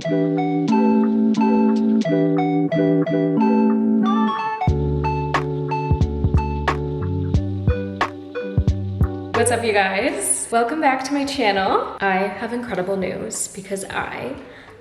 What's up, you guys? Welcome back to my channel. I have incredible news because I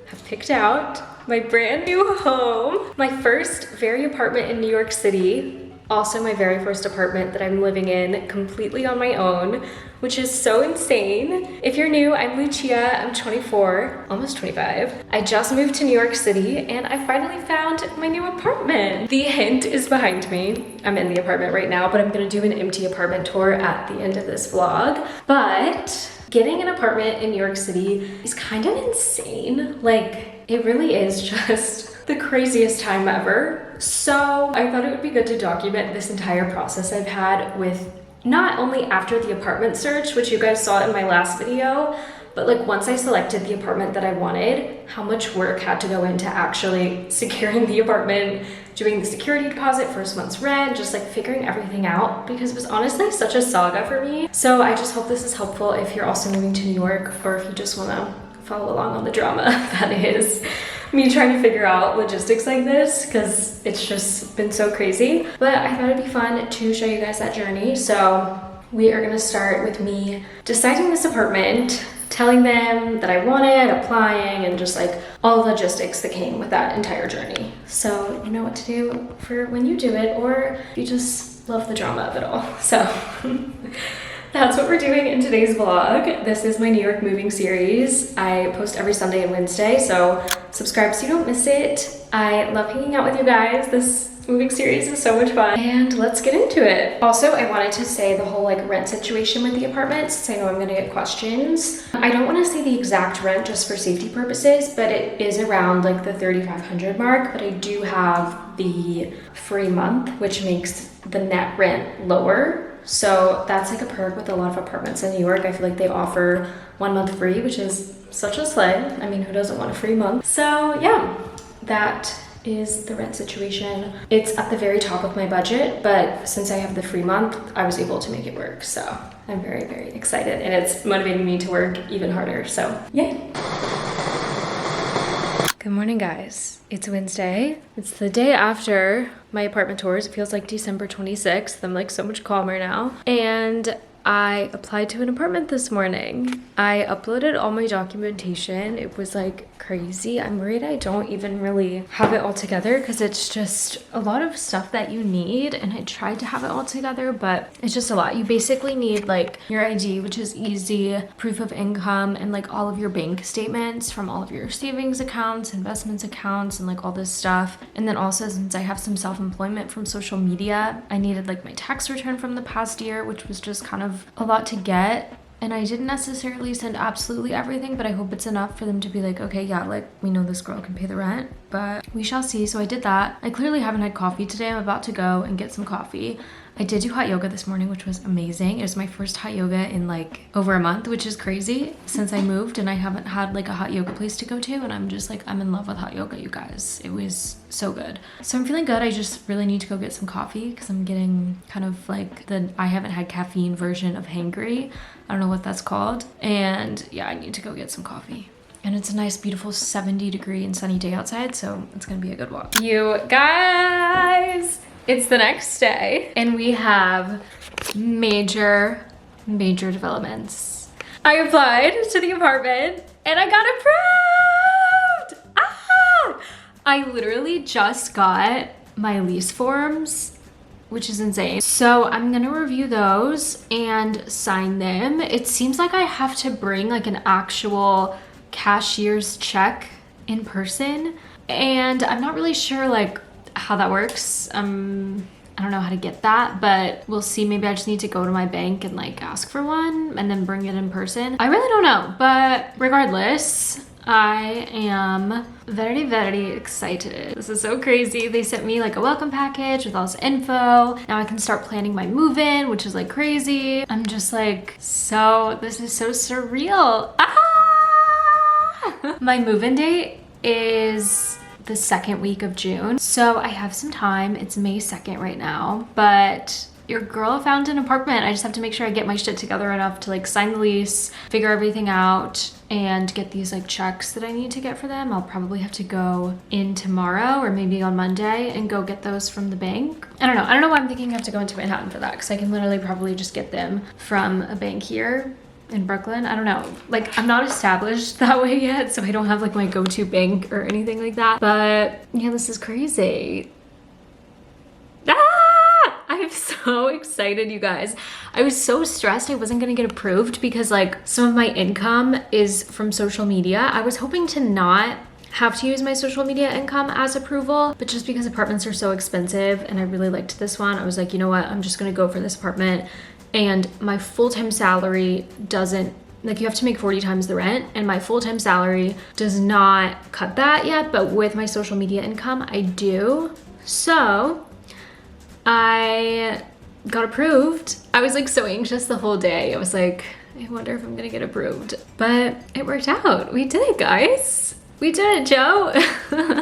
have picked out my brand new home. My first very apartment in New York City. Also my very first apartment that I'm living in completely on my own, which is so insane. If you're new, I'm Lucia, I'm 24, almost 25. I just moved to New York City and I finally found my new apartment. The hint is behind me. I'm in the apartment right now, but I'm gonna do an empty apartment tour at the end of this vlog. But getting an apartment in New York City is kind of insane. Like, it really is just the craziest time ever. So I thought it would be good to document this entire process I've had with not only after the apartment search, which you guys saw in my last video, but like once I selected the apartment that I wanted, how much work had to go into actually securing the apartment, doing the security deposit, first month's rent, just like figuring everything out, because it was honestly such a saga for me. So I just hope this is helpful if you're also moving to New York, or if you just wanna follow along on the drama that is me trying to figure out logistics like this, because it's just been so crazy. But I thought it'd be fun to show you guys that journey. So we are gonna start with me deciding this apartment, telling them that I want it, applying, and just like all the logistics that came with that entire journey. So you know what to do for when you do it, or you just love the drama of it all. So that's what we're doing in today's vlog. This is my New York moving series. I post every Sunday and Wednesday, so subscribe so you don't miss it. I love hanging out with you guys. This moving series is so much fun, and let's get into it. Also, I wanted to say the whole like rent situation with the apartment, since I know I'm gonna get questions. I don't want to say the exact rent just for safety purposes, but it is around like the $3,500 mark, but I do have the free month, which makes the net rent lower. So that's like a perk with a lot of apartments in New York. I feel like they offer 1 month free, which is such a slay. I mean, who doesn't want a free month? So yeah, that is the rent situation. It's at the very top of my budget, but since I have the free month, I was able to make it work. So I'm very, very excited, and it's motivating me to work even harder. So yay. Good morning, guys. It's Wednesday. It's the day after my apartment tours. It feels like December 26th. I'm like so much calmer now. And I applied to an apartment this morning. I uploaded all my documentation. It was like crazy. I'm worried I don't even really have it all together, because it's just a lot of stuff that you need, and I tried to have it all together, but it's just a lot. You basically need like your ID, which is easy, proof of income, and like all of your bank statements from all of your savings accounts, investments accounts, and like all this stuff. And then also, since I have some self-employment from social media, I needed like my tax return from the past year, which was just kind of a lot to get. And I didn't necessarily send absolutely everything, but I hope it's enough for them to be like, okay, yeah, like we know this girl can pay the rent, but we shall see. So I did that. I clearly haven't had coffee today. I'm about to go and get some coffee. I did do hot yoga this morning, which was amazing. It was my first hot yoga in like over a month, which is crazy since I moved, and I haven't had like a hot yoga place to go to, and I'm just like, I'm in love with hot yoga, you guys. It was so good. So I'm feeling good. I just really need to go get some coffee, because I'm getting kind of like the I haven't had caffeine version of hangry. I don't know what that's called. And yeah, I need to go get some coffee. And it's a nice, beautiful 70-degree and sunny day outside, so it's gonna be a good walk. You guys, it's the next day, and we have major developments. I applied to the apartment, and I got approved! Ah! I literally just got my lease forms, which is insane. So I'm gonna review those and sign them. It seems like I have to bring like an actual cashier's check in person, and I'm not really sure like how that works. I don't know how to get that, but we'll see. Maybe I just need to go to my bank and like ask for one and then bring it in person. I really don't know, but regardless, I am very, very excited. This is so crazy. They sent me like a welcome package with all this info. Now I can start planning my move-in, which is like crazy. I'm just like, this is so surreal. Ah! My move-in date is the second week of June. So I have some time. It's May 2nd right now, but your girl found an apartment. I just have to make sure I get my shit together enough to like sign the lease, figure everything out, and get these like checks that I need to get for them. I'll probably have to go in tomorrow or maybe on Monday and go get those from the bank. I don't know why I'm thinking I have to go into Manhattan for that, because I can literally probably just get them from a bank here in Brooklyn. I don't know, like I'm not established that way yet, so I don't have like my go-to bank or anything like that. But yeah, this is crazy. I'm so excited, you guys. I was so stressed I wasn't gonna get approved because like some of my income is from social media. I was hoping to not have to use my social media income as approval, but just because apartments are so expensive and I really liked this one, I was like, you know what, I'm just gonna go for this apartment. And my full-time salary doesn't, like you have to make 40 times the rent, and my full-time salary does not cut that yet, but with my social media income, I do. So I got approved. I was like so anxious the whole day. I was like, I wonder if I'm gonna get approved, but it worked out. We did it, guys. We did it, Joe.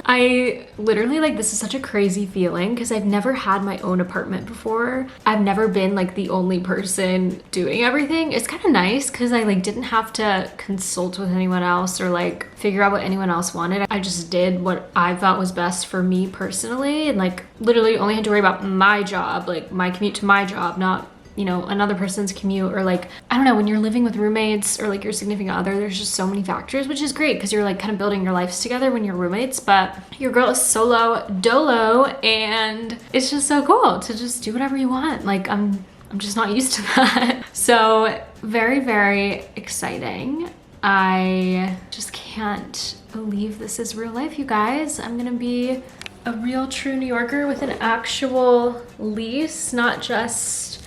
I literally, like, this is such a crazy feeling because I've never had my own apartment before. I've never been like the only person doing everything. It's kind of nice because I like didn't have to consult with anyone else or like figure out what anyone else wanted. I just did what I thought was best for me personally, and like literally only had to worry about my job, like my commute to my job, not, you know, another person's commute, or like, I don't know, when you're living with roommates or like your significant other, there's just so many factors, which is great because you're like kind of building your lives together when you're roommates. But your girl is solo dolo, and it's just so cool to just do whatever you want. Like I'm just not used to that. So very, very exciting. I just can't believe this is real life, you guys. I'm gonna be a real true New Yorker with an actual lease, not just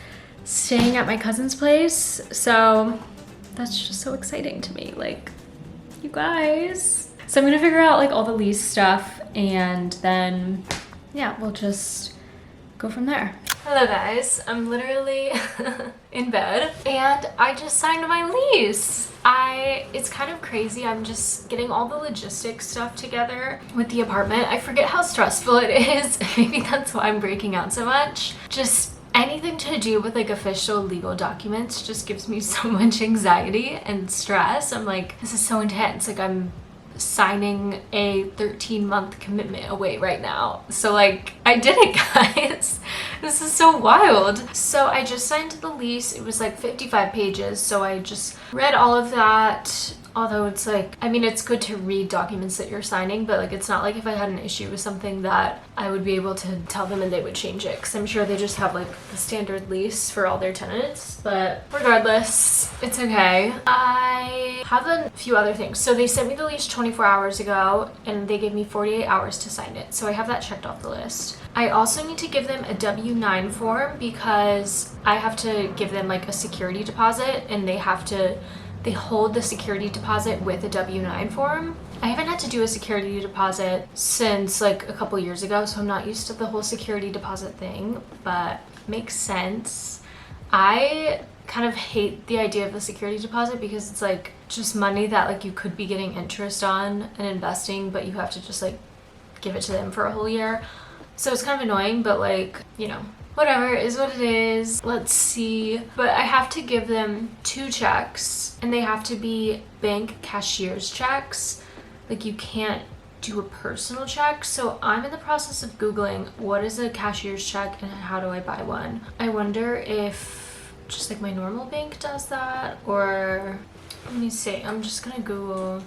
staying at my cousin's place. So that's just so exciting to me, like, you guys. So I'm gonna figure out like all the lease stuff, and then yeah, we'll just go from there. Hello guys, I'm literally in bed and I just signed my lease. It's kind of crazy. I'm just getting all the logistics stuff together with the apartment. I forget how stressful it is. Maybe that's why I'm breaking out so much. Just anything to do with like official legal documents just gives me so much anxiety and stress. I'm like, this is so intense. Like I'm signing a 13-month commitment away right now. So like, I did it, guys. This is so wild. So I just signed the lease. It was like 55 pages. So I just read all of that. Although it's like, I mean, it's good to read documents that you're signing, but like, it's not like if I had an issue with something that I would be able to tell them and they would change it. Cause I'm sure they just have like the standard lease for all their tenants, but regardless, it's okay. I have a few other things. So they sent me the lease 24 hours ago and they gave me 48 hours to sign it. So I have that checked off the list. I also need to give them a W-9 form because I have to give them like a security deposit, and they hold the security deposit with a W-9 form. I haven't had to do a security deposit since like a couple years ago, so I'm not used to the whole security deposit thing, but makes sense. I kind of hate the idea of a security deposit because it's like just money that like you could be getting interest on and investing, but you have to just like give it to them for a whole year. So it's kind of annoying, but like, you know, whatever, is what it is. Let's see. But I have to give them 2 checks, and they have to be bank cashier's checks. Like you can't do a personal check. So I'm in the process of Googling what is a cashier's check and how do I buy one. I wonder if just like my normal bank does that, or let me see. I'm just gonna Google.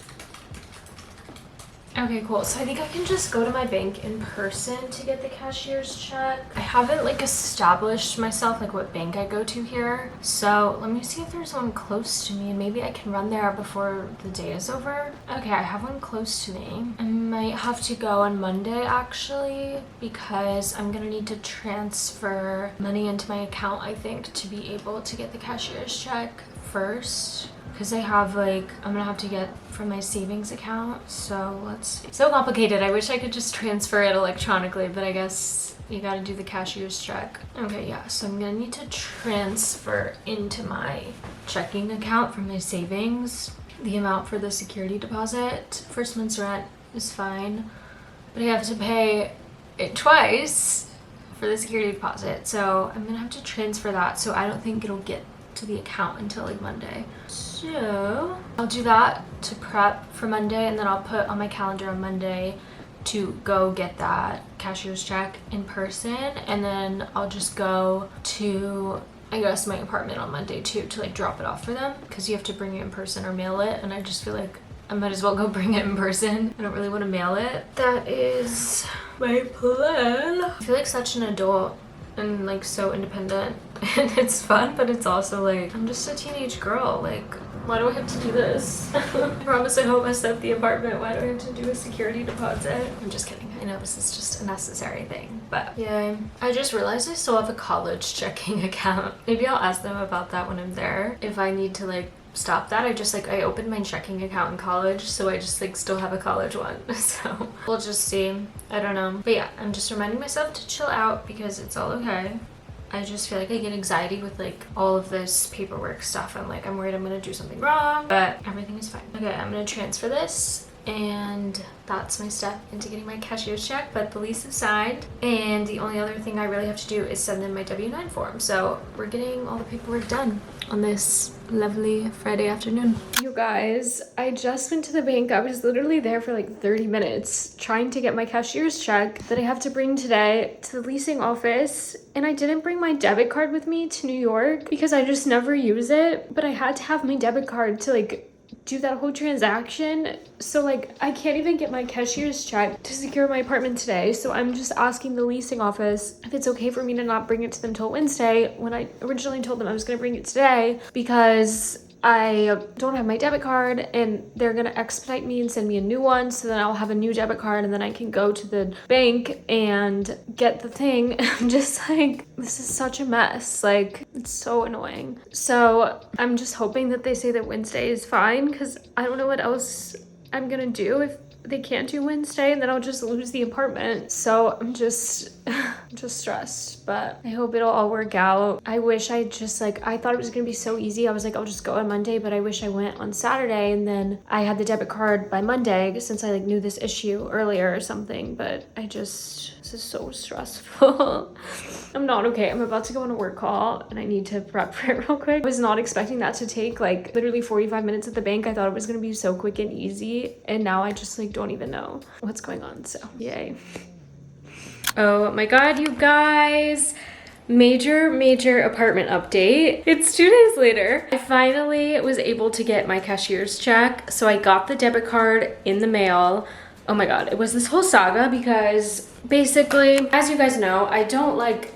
Okay, cool. So I think I can just go to my bank in person to get the cashier's check. I haven't like established myself like what bank I go to here. So let me see if there's one close to me, and maybe I can run there before the day is over. Okay, I have one close to me. I might have to go on Monday actually, because I'm gonna need to transfer money into my account, I think, to be able to get the cashier's check first. Because I have like, I'm gonna have to get from my savings account. So let's see. So complicated. I wish I could just transfer it electronically, but I guess you gotta do the cashier's check. Okay, yeah, so I'm gonna need to transfer into my checking account from my savings the amount for the security deposit. First month's rent is fine, but I have to pay it twice for the security deposit. So I'm gonna have to transfer that. So I don't think it'll get to the account until like Monday. So I'll do that to prep for Monday, and then I'll put on my calendar on Monday to go get that cashier's check in person, and then I'll just go to, I guess, my apartment on Monday too to like drop it off for them, because you have to bring it in person or mail it, and I just feel like I might as well go bring it in person. I don't really want to mail it. That is my plan. I feel like such an adult and like so independent, and it's fun, but it's also like I'm just a teenage girl. Like, why do I have to do this? I promise I won't mess up the apartment. Why do I have to do a security deposit? I'm just kidding. I know this is just a necessary thing, but yeah. I just realized I still have a college checking account. Maybe I'll ask them about that when I'm there. If I need to like stop that, I opened my checking account in college, so I just like still have a college one. So we'll just see. I don't know. But yeah, I'm just reminding myself to chill out because it's all okay. I just feel like I get anxiety with like all of this paperwork stuff. I'm worried I'm gonna do something wrong, but everything is fine. Okay, I'm gonna transfer this, and that's my step into getting my cashier's check, but the lease is signed, and the only other thing I really have to do is send in my W-9 form. So we're getting all the paperwork done on this lovely Friday afternoon. You guys, I just went to the bank. I was literally there for like 30 minutes trying to get my cashier's check that I have to bring today to the leasing office, and I didn't bring my debit card with me to New York because I just never use it, but I had to have my debit card to like do that whole transaction. So like I can't even get my cashier's check to secure my apartment today. So I'm just asking the leasing office if it's okay for me to not bring it to them till Wednesday, when I originally told them I was going to bring it today, because I don't have my debit card and they're gonna expedite me and send me a new one, so then I'll have a new debit card and then I can go to the bank and get the thing. I'm just like, this is such a mess. Like, it's so annoying. So I'm just hoping that they say that Wednesday is fine, because I don't know what else I'm gonna do if they can't do Wednesday, and then I'll just lose the apartment. So I'm just stressed, but I hope it'll all work out. I wish I just like, I thought it was gonna be so easy. I was like, I'll just go on Monday, but I wish I went on Saturday and then I had the debit card by Monday, since I like knew this issue earlier or something. But this is so stressful. I'm not okay. I'm about to go on a work call and I need to prep for it real quick. I was not expecting that to take like literally 45 minutes at the bank. I thought it was gonna be so quick and easy, and now I just like don't even know what's going on. So yay. Oh my god, you guys, major apartment update. It's 2 days later. I finally was able to get my cashier's check. So I got the debit card in the mail. Oh my god, it was this whole saga because basically, as you guys know, I don't like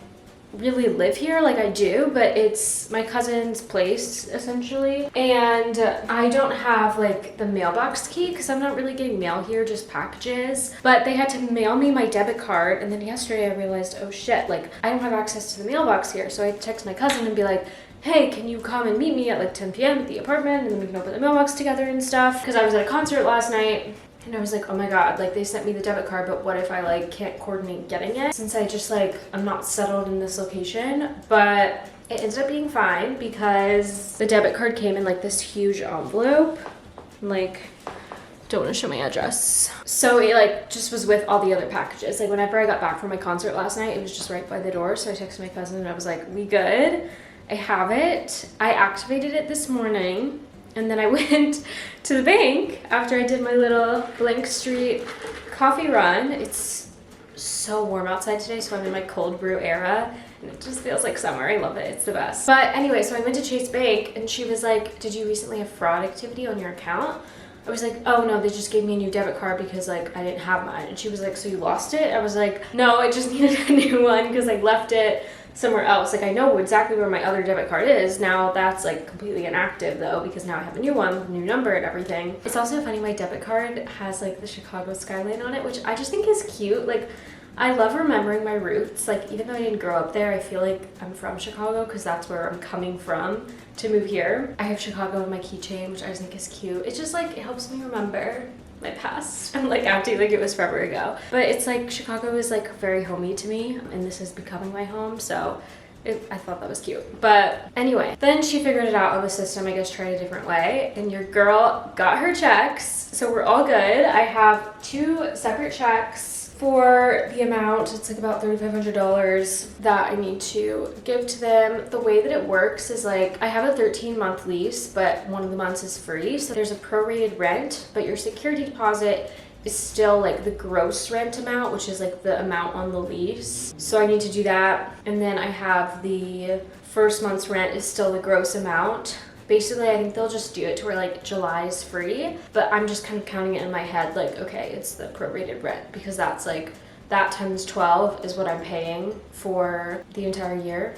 really live here. Like, I do, but it's my cousin's place essentially, and I don't have like the mailbox key because I'm not really getting mail here, just packages. But they had to mail me my debit card, and then yesterday I realized, oh shit, like I don't have access to the mailbox here. So I text my cousin and be like, hey, can you come and meet me at like 10 p.m. at the apartment, and then we can open the mailbox together and stuff, because I was at a concert last night. And I was like, oh my god, like they sent me the debit card, but what if I like can't coordinate getting it, since I just like, I'm not settled in this location. But it ended up being fine because the debit card came in like this huge envelope. Like, don't want to show my address. So it like just was with all the other packages. Like whenever I got back from my concert last night, it was just right by the door. So I texted my cousin and I was like, we good? I have it. I activated it this morning. And then I went to the bank after I did my little Blank Street coffee run. It's so warm outside today, so I'm in my cold brew era, and it just feels like summer. I love it. It's the best. But anyway, so I went to Chase Bank, and she was like, did you recently have fraud activity on your account? I was like, oh no, they just gave me a new debit card because like I didn't have mine. And she was like, so you lost it? I was like, no, I just needed a new one because I left it somewhere else. Like, I know exactly where my other debit card is. Now that's like completely inactive though, because now I have a new one with a new number and everything. It's also funny, my debit card has like the Chicago skyline on it, which I just think is cute. Like, I love remembering my roots. Like, even though I didn't grow up there, I feel like I'm from Chicago because that's where I'm coming from to move here. I have Chicago on my keychain, which I just think is cute. It's just like, it helps me remember my past. I'm like acting like it was forever ago, but it's like Chicago is like very homey to me, and this is becoming my home, so I thought that was cute. But anyway, then she figured it out on the system, I guess, tried a different way, and your girl got her checks, so we're all good. I have 2 separate checks for the amount. It's like about $3,500 that I need to give to them. The way that it works is like I have a 13-month lease, but one of the months is free. So there's a prorated rent, but your security deposit is still like the gross rent amount, which is like the amount on the lease. So I need to do that. And then I have the first month's rent is still the gross amount. Basically, I think they'll just do it to where like July is free, but I'm just kind of counting it in my head like, okay, it's the prorated rent, because that's like, that times 12 is what I'm paying for the entire year,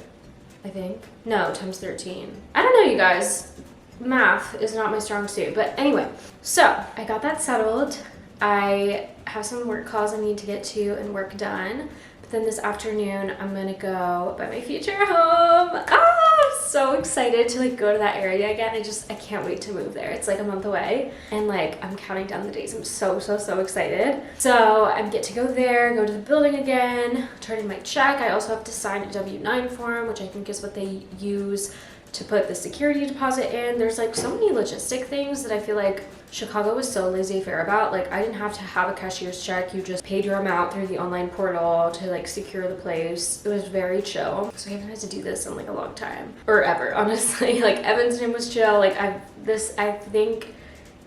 I think. No, times 13. I don't know, you guys. Math is not my strong suit, but anyway. So I got that settled. I have some work calls I need to get to and work done. But then this afternoon, I'm gonna go by my future home. So excited to like go to that area again. I can't wait to move there. It's like a month away and like I'm counting down the days. I'm so excited. So I get to go there, go to the building again, turn in my check. I also have to sign a W-9 form, which I think is what they use to put the security deposit in. There's like so many logistic things that I feel like Chicago was so laissez-faire about. Like I didn't have to have a cashier's check. You just paid your amount through the online portal to like secure the place. It was very chill. So I haven't had to do this in like a long time or ever, honestly. Like Evanston was chill. Like I think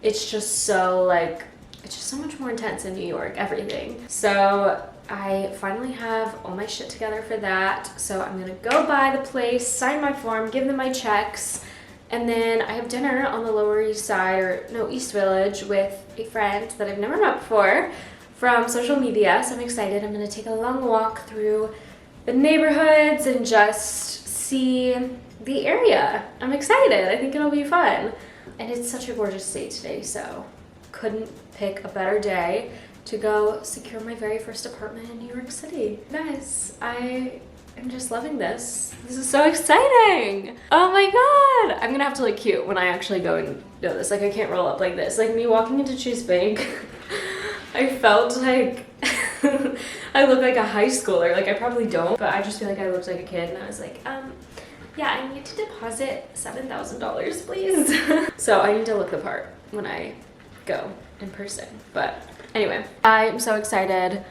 it's just so like, it's just so much more intense in New York, everything. So I finally have all my shit together for that. So I'm gonna go by the place, sign my form, give them my checks, and then I have dinner on the Lower East Side, or no, East Village, with a friend that I've never met before from social media. So I'm excited. I'm gonna take a long walk through the neighborhoods and just see the area. I'm excited. I think it'll be fun. And it's such a gorgeous day today, so couldn't pick a better day to go secure my very first apartment in New York City. Guys, I am just loving this. This is so exciting. Oh my God. I'm gonna have to look cute when I actually go and do this. Like I can't roll up like this. Like me walking into Chase Bank, I felt like I look like a high schooler. Like I probably don't, but I just feel like I looked like a kid, and I was like, yeah, I need to deposit $7,000, please. So I need to look the part when I go in person. But anyway, I'm so excited.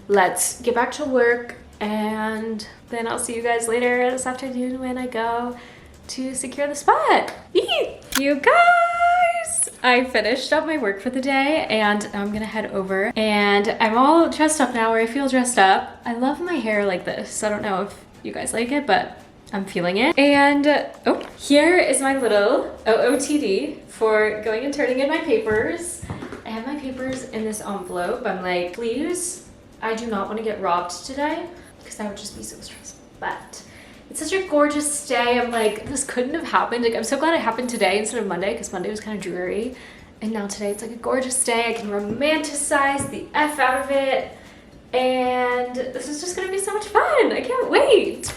Let's get back to work, and then I'll see you guys later this afternoon when I go to secure the spot. You guys, I finished up my work for the day, and I'm gonna head over, and I'm all dressed up now, or I feel dressed up. I love my hair like this. I don't know if you guys like it, but I'm feeling it. And oh, here is my little OOTD for going and turning in my papers. I have my papers in this envelope. I'm like, please, I do not want to get robbed today, because that would just be so stressful. But it's such a gorgeous day. I'm like, this couldn't have happened. Like, I'm so glad it happened today instead of Monday, because Monday was kind of dreary. And now today it's like a gorgeous day. I can romanticize the F out of it. And this is just gonna be so much fun. I can't wait.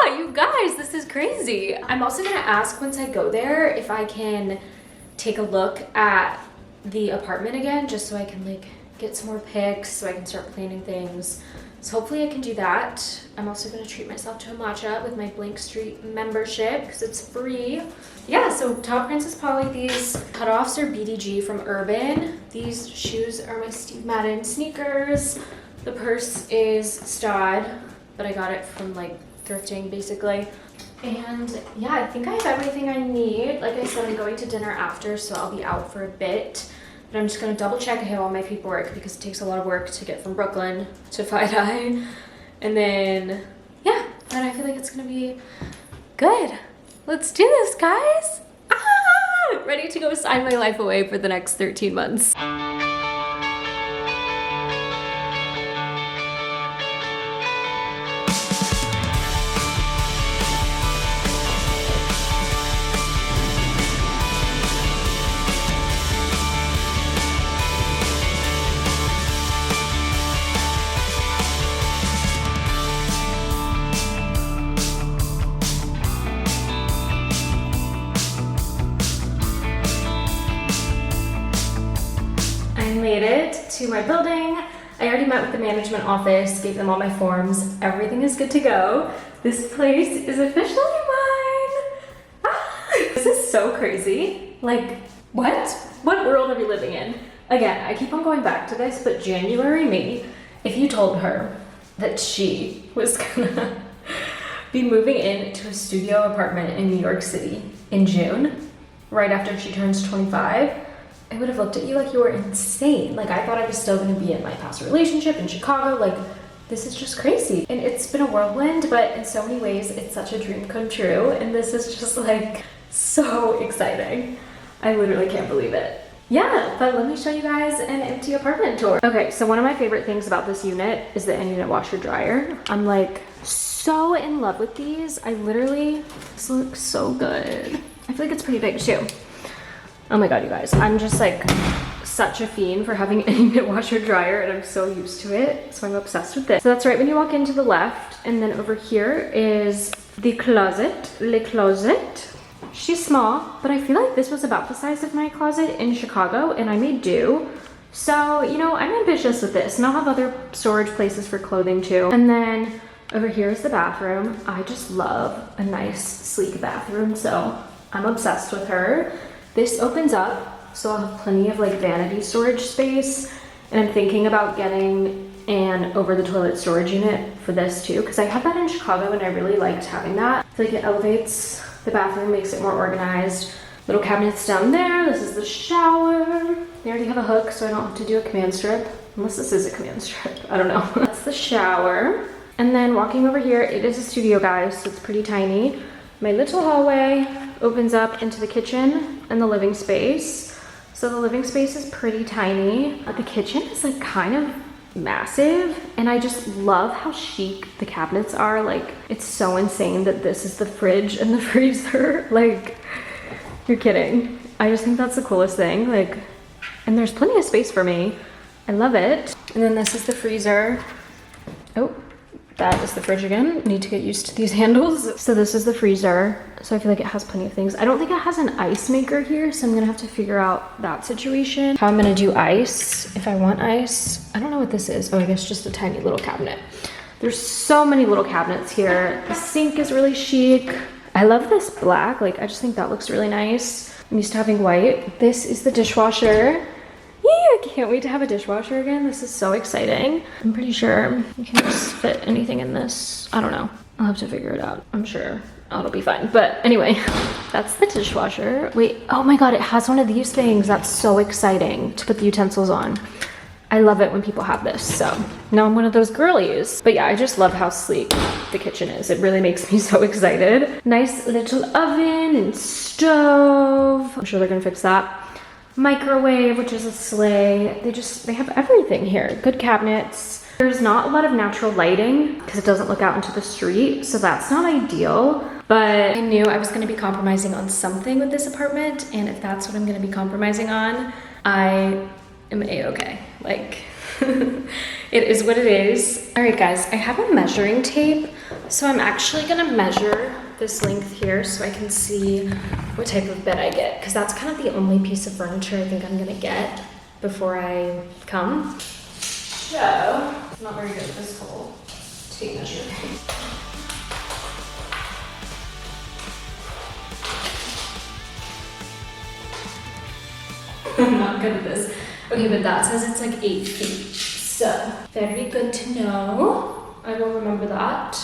You guys, this is crazy. I'm also gonna ask once I go there if I can take a look at the apartment again, just so I can like get some more pics, so I can start planning things. So hopefully I can do that. I'm also gonna treat myself to a matcha with my Blank Street membership, because it's free. Yeah, so Top Princess Polly, these cutoffs are BDG from Urban. These shoes are my Steve Madden sneakers. The purse is Stod, but I got it from like thrifting basically. And yeah, I think I have everything I need. Like I said, I'm going to dinner after, so I'll be out for a bit. But I'm just gonna double check I have all my paperwork, because it takes a lot of work to get from Brooklyn to Fidi. And then, yeah, and I feel like it's gonna be good. Let's do this, guys. Ready to go sign my life away for the next 13 months. To my building. I already met with the management office, gave them all my forms. Everything is good to go. This place is officially mine. This is so crazy. Like, what? What world are we living in? Again, I keep on going back to this, but January, me If you told her that she was gonna be moving into a studio apartment in New York City in June, right after she turns 25, I would have looked at you like you were insane. Like, I thought I was still gonna be in my past relationship in Chicago. Like, this is just crazy. And it's been a whirlwind, but in so many ways, it's such a dream come true. And this is just like so exciting. I literally can't believe it. Yeah, but let me show you guys an empty apartment tour. Okay, so one of my favorite things about this unit is the unit washer dryer. I'm like so in love with these. I literally, this looks so good. I feel like it's pretty big too. Oh my God, you guys, I'm just like such a fiend for having a unit washer dryer, and I'm so used to it. So I'm obsessed with this. So that's right when you walk into the left, and then over here is the closet, le closet. She's small, but I feel like this was about the size of my closet in Chicago, and I made do. So, you know, I'm ambitious with this, and I'll have other storage places for clothing too. And then over here is the bathroom. I just love a nice, sleek bathroom, so I'm obsessed with her. This opens up, so I'll have plenty of like vanity storage space, and I'm thinking about getting an over-the-toilet storage unit for this too, because I had that in Chicago and I really liked having that. I feel like it elevates the bathroom, makes it more organized. Little cabinets down there. This is the shower. They already have a hook, so I don't have to do a command strip, unless this is a command strip. I don't know. That's the shower. And then walking over here, it is a studio, guys, so it's pretty tiny. My little hallway opens up into the kitchen and the living space. So the living space is pretty tiny. The kitchen is like kind of massive, and I just love how chic the cabinets are. Like, it's so insane that this is the fridge and the freezer. Like, you're kidding. I just think that's the coolest thing. Like, and there's plenty of space for me. I love it. And then this is the freezer. Oh, that is the fridge again. Need to get used to these handles. So this is the freezer. So I feel like it has plenty of things. I don't think it has an ice maker here, so I'm gonna have to figure out that situation. How I'm gonna do ice, if I want ice. I don't know what this is. Oh, I guess just a tiny little cabinet. There's so many little cabinets here. The sink is really chic. I love this black. Like, I just think that looks really nice. I'm used to having white. This is the dishwasher. Yeah, I can't wait to have a dishwasher again. This is so exciting. I'm pretty sure you can just fit anything in this. I don't know. I'll have to figure it out. I'm sure it'll be fine. But anyway, that's the dishwasher. Wait, oh my God, it has one of these things. That's so exciting to put the utensils on. I love it when people have this. So now I'm one of those girlies. But yeah, I just love how sleek the kitchen is. It really makes me so excited. Nice little oven and stove. I'm sure they're gonna fix that. Microwave, which is a sleigh. They have everything here. Good cabinets. There's not a lot of natural lighting because it doesn't look out into the street, so that's not ideal. But I knew I was gonna be compromising on something with this apartment, and if that's what I'm gonna be compromising on, I am a-okay. Like, it is what it is. All right, guys, I have a measuring tape, so I'm actually gonna measure this length here so I can see what type of bed I get, because that's kind of the only piece of furniture I think I'm gonna get before I come. So, I'm not very good at this whole tape measure. I'm not good at this. Okay, but that says it's like 8 feet. So, very good to know. I will remember that.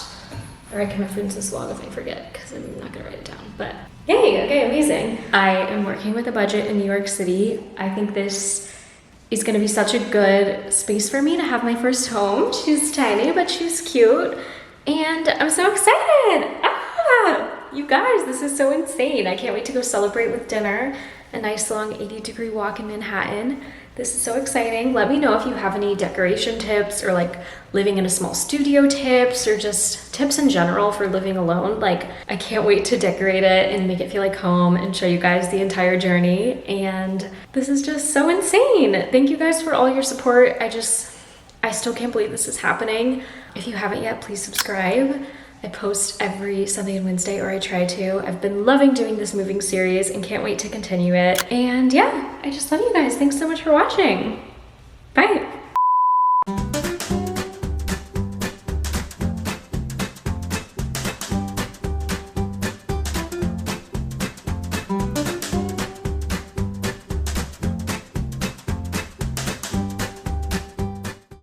Or I can reference this log if I forget, because I'm not gonna write it down, but yay, okay, amazing. I am working with a budget in New York City. I think this is gonna be such a good space for me to have my first home. She's tiny, but she's cute. And I'm so excited. Ah, you guys, this is so insane. I can't wait to go celebrate with dinner. A nice long 80-degree walk in Manhattan. This is so exciting. Let me know if you have any decoration tips, or like living in a small studio tips, or just tips in general for living alone. Like, I can't wait to decorate it and make it feel like home and show you guys the entire journey. And this is just so insane. Thank you guys for all your support. I still can't believe this is happening. If you haven't yet, please subscribe. I post every Sunday and Wednesday, or I try to. I've been loving doing this moving series and can't wait to continue it. And yeah, I just love you guys. Thanks so much for watching. Bye.